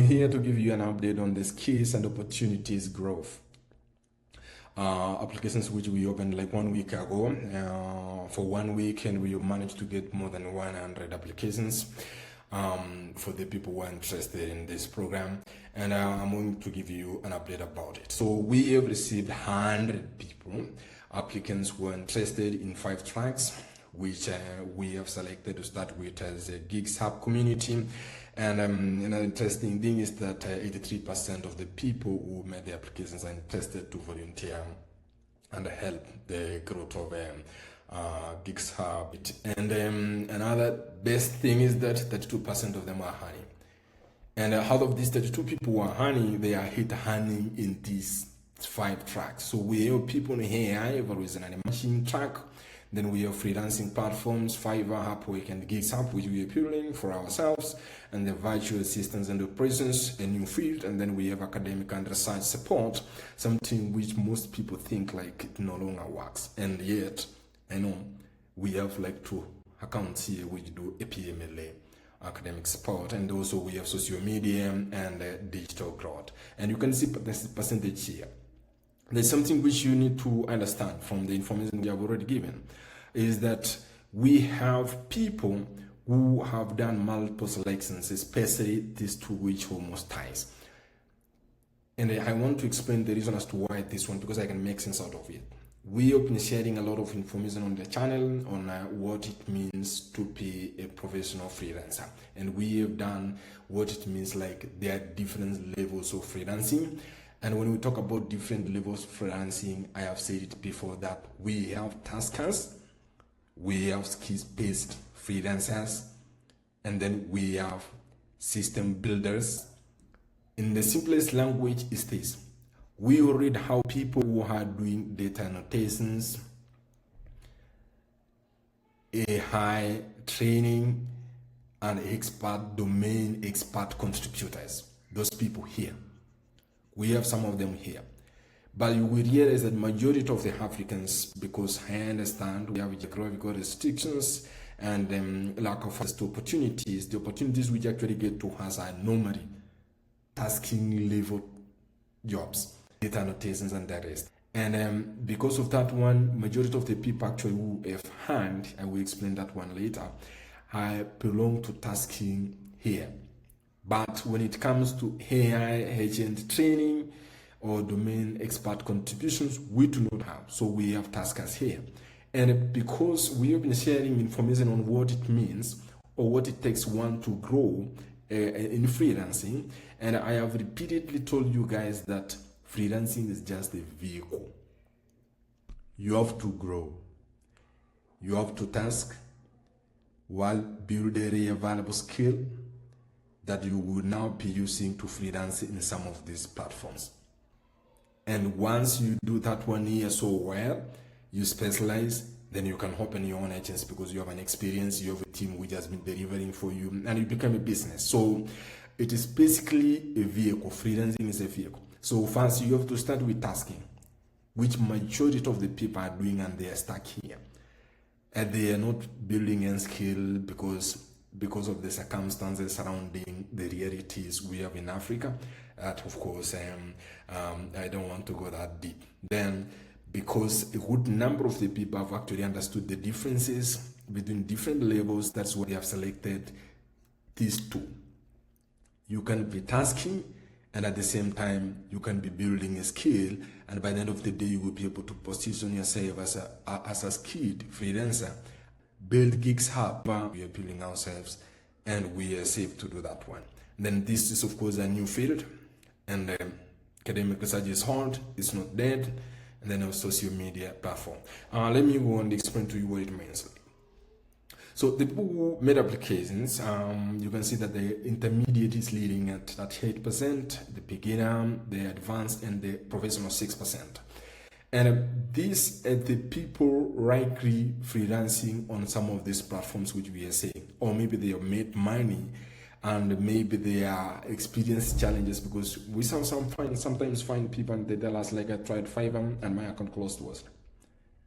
here to give you an update on the skills and opportunities growth. Applications which we opened like 1 week ago. For 1 week, and we managed to get more than 100 applications for the people who are interested in this program. And I'm going to give you an update about it. So we have received 100 people, applicants who are interested in 5 tracks, which we have selected to start with as a Gigs Hub Community. And an interesting thing is that 83% of the people who made the applications are interested to volunteer and help the growth of Gigs Hub. And another best thing is that 32% of them are honey. And out of these 32 people who are honey, they are hit honey in these 5 tracks. So we have people in AI, evaluation and machine track. Then we have freelancing platforms, Fiverr, Upwork, and Gigs Hub, which we are building for ourselves, and the virtual assistants and operations, a new field. And then we have academic and research support, something which most people think like it no longer works. And yet, I know we have like 2 accounts here which do APMLA, academic support, and also we have social media and digital growth. And you can see the percentage here. There's something which you need to understand from the information we have already given, is that we have people who have done multiple selections, especially these 2 which almost ties. And I want to explain the reason as to why this one, because I can make sense out of it. We have been sharing a lot of information on the channel on what it means to be a professional freelancer. And we have done what it means, like there are different levels of freelancing. And when we talk about different levels of freelancing, I have said it before that we have taskers, we have skills-based freelancers, and then we have system builders. In the simplest language is this. We read how people who are doing data annotations, AI training, and domain expert contributors, those people here. We have some of them here. But you will realize that majority of the Africans, because I understand we have geographical restrictions and lack of access to opportunities, the opportunities which actually get to us are normally tasking level jobs, data annotations and the rest. And because of that one, majority of the people actually who have hand, I will explain that one later, I belong to tasking here. But when it comes to AI agent training or domain expert contributions, we do not have. So we have taskers here. And because we have been sharing information on what it means or what it takes one to grow in freelancing, and I have repeatedly told you guys that freelancing is just a vehicle. You have to grow. You have to task while build a real valuable skill that you will now be using to freelance in some of these platforms. And once you do that one year so well, you specialize, then you can open your own agency because you have an experience, you have a team which has been delivering for you, and you become a business. So it is basically a vehicle. Freelancing is a vehicle. So first you have to start with tasking, which majority of the people are doing, and they are stuck here. And they are not building any skill because of the circumstances surrounding the realities we have in Africa. That of course, I don't want to go that deep. Then, because a good number of the people have actually understood the differences between different levels, that's why they have selected these 2. You can be tasking, and at the same time, you can be building a skill, and by the end of the day, you will be able to position yourself as a skilled freelancer. Build Gigs Hub. We are building ourselves, and we are safe to do that one. Then this is of course a new field, and academic research is hard, it's not dead. And then a social media platform. Let me go and explain to you what it means. So the people who made applications, you can see that the intermediate is leading at 8%, the beginner, the advanced, and the professional 6%. And these are the people likely freelancing on some of these platforms which we are saying, or maybe they have made money and maybe they are experiencing challenges, because we sometimes find people and they tell us like, I tried Fiverr and my account closed was.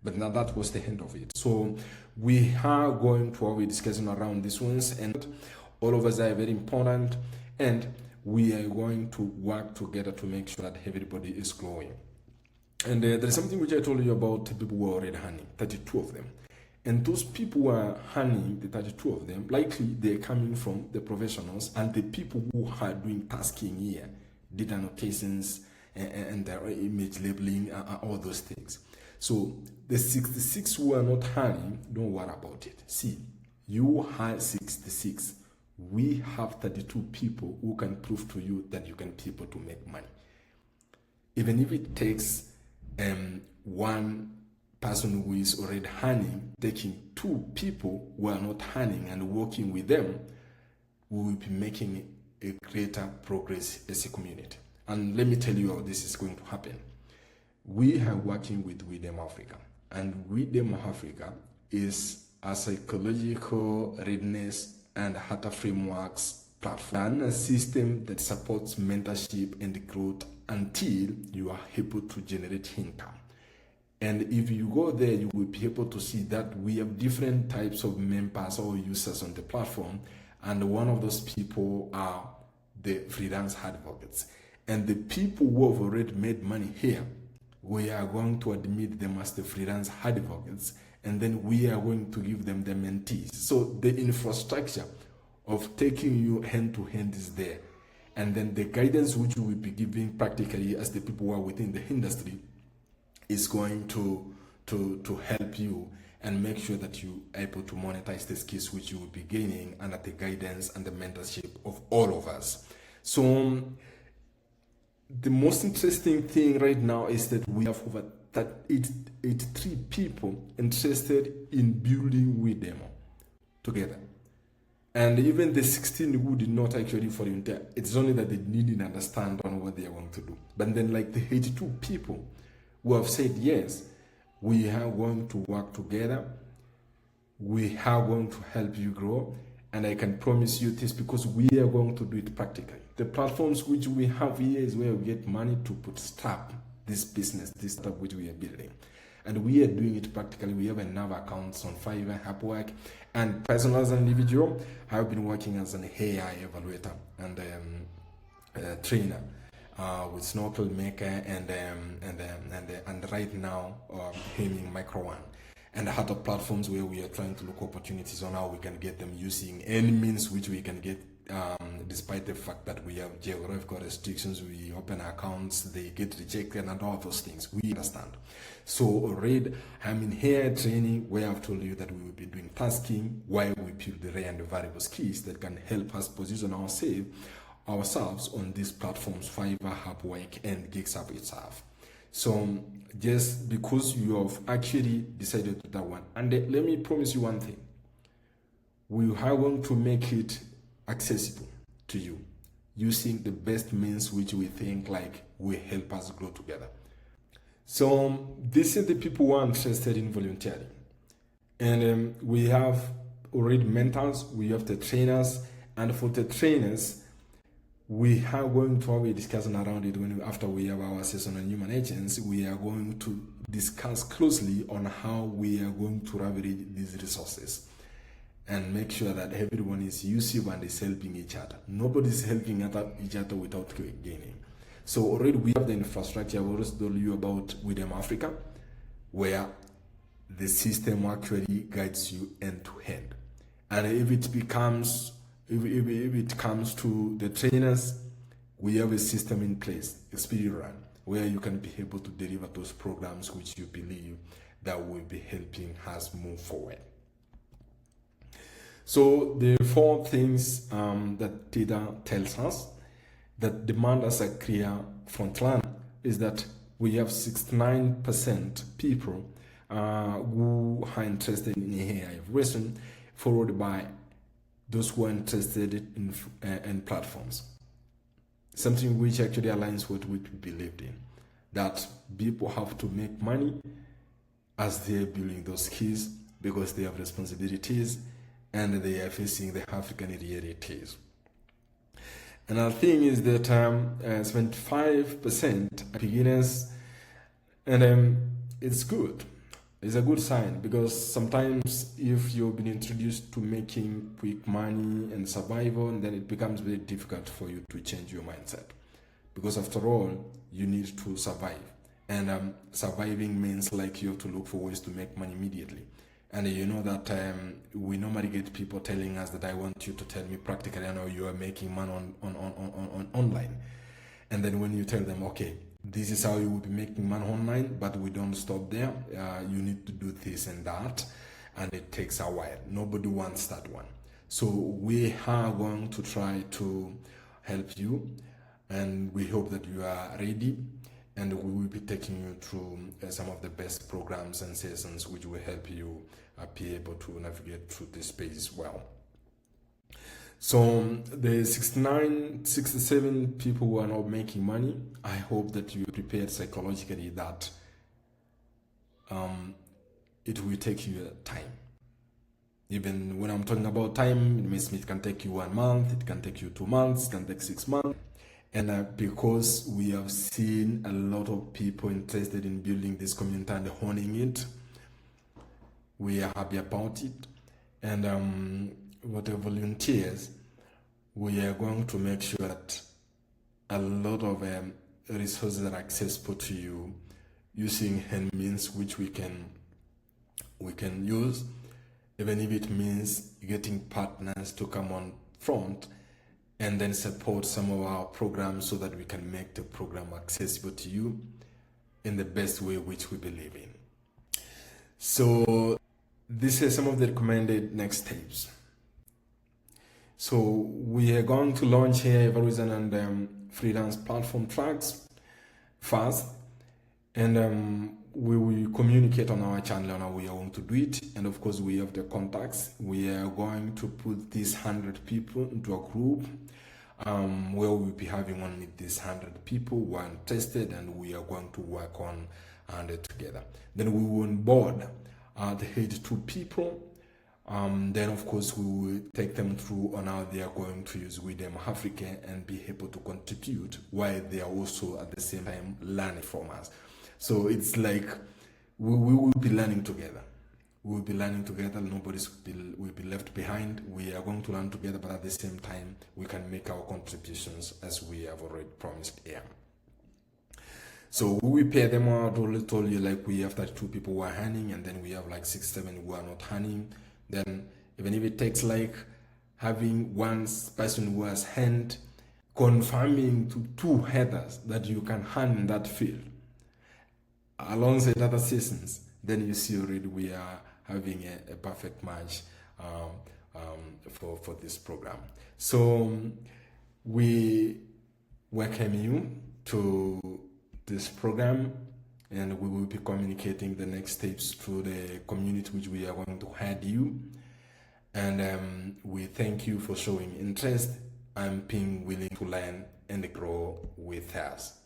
But now that was the end of it. So we are going to have a discussion around these ones, and all of us are very important. And we are going to work together to make sure that everybody is growing. And there's something which I told you about people who are already earning, 32 of them. And those people who are earning, the 32 of them, likely they're coming from the professionals and the people who are doing tasking here, data annotations and their image labeling, all those things. So the 66 who are not earning, don't worry about it. See, you have 66. We have 32 people who can prove to you that you can be able to make money. Even if it takes one person who is already earning, taking 2 people who are not earning and working with them, we will be making a greater progress as a community. And let me tell you how this is going to happen. We are working with them Africa, and with them Africa is a psychological readiness and HATA frameworks platform and a system that supports mentorship and growth until you are able to generate income. And if you go there, you will be able to see that we have different types of members or users on the platform, and one of those people are the freelance advocates. And the people who have already made money here, we are going to admit them as the freelance advocates, and then we are going to give them the mentees. So the infrastructure of taking you hand to hand is there. And then the guidance which we will be giving practically as the people who are within the industry is going to help you and make sure that you are able to monetize the skills which you will be gaining under the guidance and the mentorship of all of us. So the most interesting thing right now is that we have over 83 people interested in building with them together. And even the 16 who did not actually volunteer, it's only that they didn't understand on what they are going to do. But then like the 82 people who have said, yes, we are going to work together, we are going to help you grow, and I can promise you this because we are going to do it practically. The platforms which we have here is where we get money to start this business, this stuff which we are building. And we are doing it practically. We have enough accounts on Fiverr, Upwork, and personal as an individual. I've been working as an AI evaluator and trainer with Snorkel Maker and right now Aiming Micro One. And other platforms where we are trying to look opportunities on how we can get them using any means which we can get, despite the fact that we have geographical restrictions, we open accounts, they get rejected and all those things. We understand. So already I'm in here training where I've told you that we will be doing tasking while we build the rare and the variable skills that can help us position ourselves on these platforms, Fiverr, Upwork, and Gigs Hub itself. So just because you have actually decided to do that one, and let me promise you one thing, we are going to make it accessible to you using the best means which we think like will help us grow together. So these are the people who are interested in volunteering, and we have already mentors, we have the trainers, and for the trainers we are going to have a discussion around it after we have our session on human agents. We are going to discuss closely on how we are going to leverage these resources and make sure that everyone is useful and is helping each other. Nobody is helping each other without gaining. So already we have the infrastructure. I've always told you about with them Africa, where the system actually guides you end to end. And if it comes to the trainers, we have a system in place, a speed run, where you can be able to deliver those programs which you believe that will be helping us move forward. So the 4 things that data tells us that demand as a clear frontline is that we have 69% people who are interested in AI evaluation, followed by those who are interested in platforms. Something which actually aligns with what we believed in, that people have to make money as they're building those skills because they have responsibilities and they are facing the African realities. Another thing is that 75% are beginners, and it's good. It's a good sign, because sometimes if you've been introduced to making quick money and survival, then it becomes very difficult for you to change your mindset. Because after all, you need to survive. And surviving means like you have to look for ways to make money immediately. And you know that we normally get people telling us that I want you to tell me practically, I know you are making money on online. And then when you tell them, okay, this is how you will be making money online, but we don't stop there. You need to do this and that, and it takes a while. Nobody wants that one. So we are going to try to help you, and we hope that you are ready, and we will be taking you through some of the best programs and sessions which will help you be able to navigate through this space well. So the 67 people who are not making money, I hope that you are prepared psychologically that it will take you time. Even when I'm talking about time, it means it can take you 1 month, it can take you 2 months, it can take 6 months. And because we have seen a lot of people interested in building this community and honing it, we are happy about it. And with the volunteers, we are going to make sure that a lot of resources are accessible to you using hand means which we can use, even if it means getting partners to come on front and then support some of our programs so that we can make the program accessible to you in the best way which we believe in. So these are some of the recommended next steps. So we are going to launch here Evaluation and freelance platform tracks first, and we will communicate on our channel on how we are going to do it. And of course, we have the contacts. We are going to put these 100 people into a group where we'll be having only these 100 people who are interested, and we are going to work on it together. Then we will onboard the 82 people. Then of course we will take them through on how they are going to use with them Africa and be able to contribute while they are also at the same time learning from us. So it's like we will be learning together. We will be learning together. Nobody will be left behind. We are going to learn together, but at the same time we can make our contributions as we have already promised here. So we will pay them out. I told you, like, we have 32 people who are earning, and then we have like 6-7 who are not earning. Then even if it takes like having one person who has earned, confirming to 2 others that you can earn in that field alongside other seasons, then you see already we are having a perfect match for this program. So we welcome you to this program, and we will be communicating the next steps to the community which we are going to head you. And we thank you for showing interest and being willing to learn and grow with us.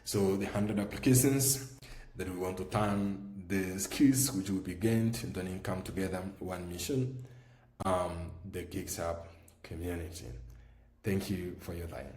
So the 100 applications that we want to turn the skills which will be gained into an income together, one mission, the Gigs Hub community. Thank you for your time.